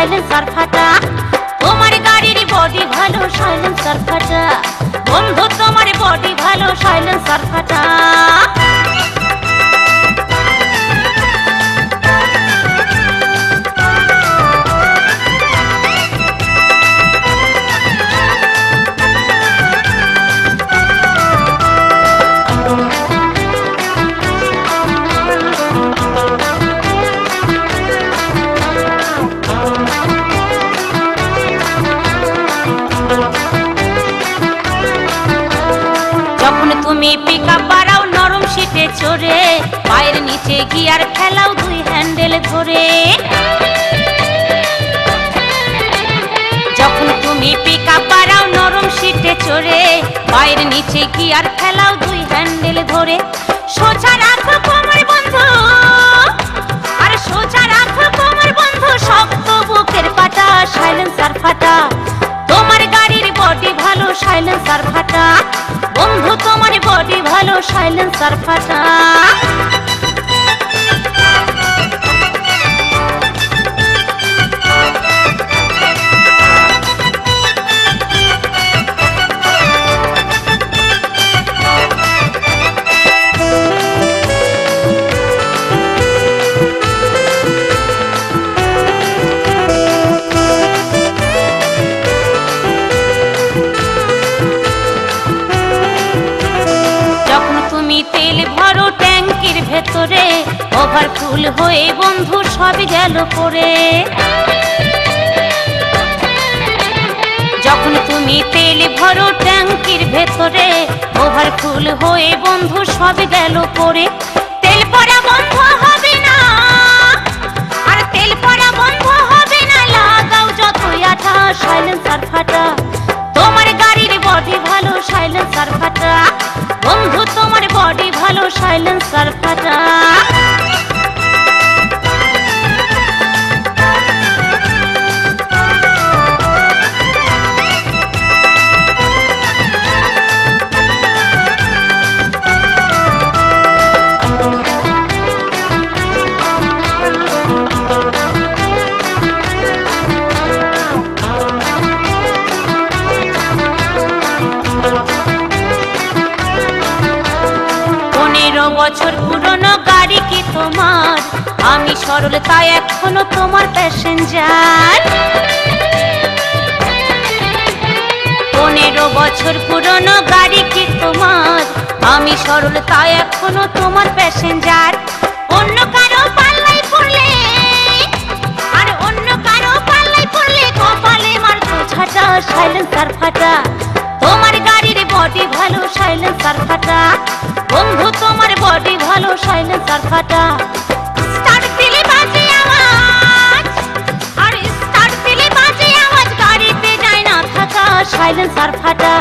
Silencer ফাটা। তোমার গাড়ির বডি ভালো, সাইলেন্সার ফাটা। বন্ধু তোমার বডি ভালো, সাইলেন্সার ফাটা। তুমি পিকআপ বাড়াও নরম সিটে চড়ে, পায়ের নিচে গিয়ার ফেলাও দুই হ্যান্ডেল ধরে। যখন তুমি পিকআপ বাড়াও নরম সিটে চড়ে, পায়ের নিচে গিয়ার ফেলাও দুই হ্যান্ডেল ধরে। সোজা রাখো কোমর বন্ধু, আর সোজা রাখো কোমর বন্ধু, শক্ত বুকের পাটা, সাইলেন্সার ফাটা। তোমার গাড়ির বডি ভালো, সাইলেন্সার ফাটা। বন্ধু তোমার বডি ভালো, সাইলেন্সার ফাটা। তেল ভরো ট্যাঙ্কির ভেতরে, ওভারফুল হয়ে বন্ধু সব গেল পড়ে। যখন তুমি তেল ভরো ট্যাঙ্কির ভেতরে, ওভারফুল হয়ে বন্ধু সব গেল পড়ে। তেল পড়া বন্ধ হবে না, আর তেল পড়া বন্ধ হবে না, লাগাও যতই আঠা, সাইলেন্সার ফাটা। তোমার গাড়ির বডি ভালো, সাইলেন্সার ফাটা। বন্ধু তোমার বডি ভালো, সাইলেন্সার ফাটা। বছর পুরনো গাড়ি কি তোমার? আমি সরল তাই এখনো তোমার প্যাসেঞ্জার। 15 বছর পুরনো গাড়ি কি তোমার? আমি সরল তাই এখনো তোমার প্যাসেঞ্জার। অন্য কারো পাল্লায় পড়লে, আর অন্য কারো পাল্লায় পড়লে কপালে মারতো ঝাঁটা, সাইলেন্সার ফাটা। তোমার গাড়ির বডি ভালো, সাইলেন্সার ফাটা। বন্ধু তোমার বডি ভালো, সাইলেন্সার ফাটা। স্টার্ট দিলে বাজে আওয়াজ, আর স্টার্ট দিলে বাজে আওয়াজ, গাড়িতে যায় না থাকা, সাইলেন্সার ফাটা।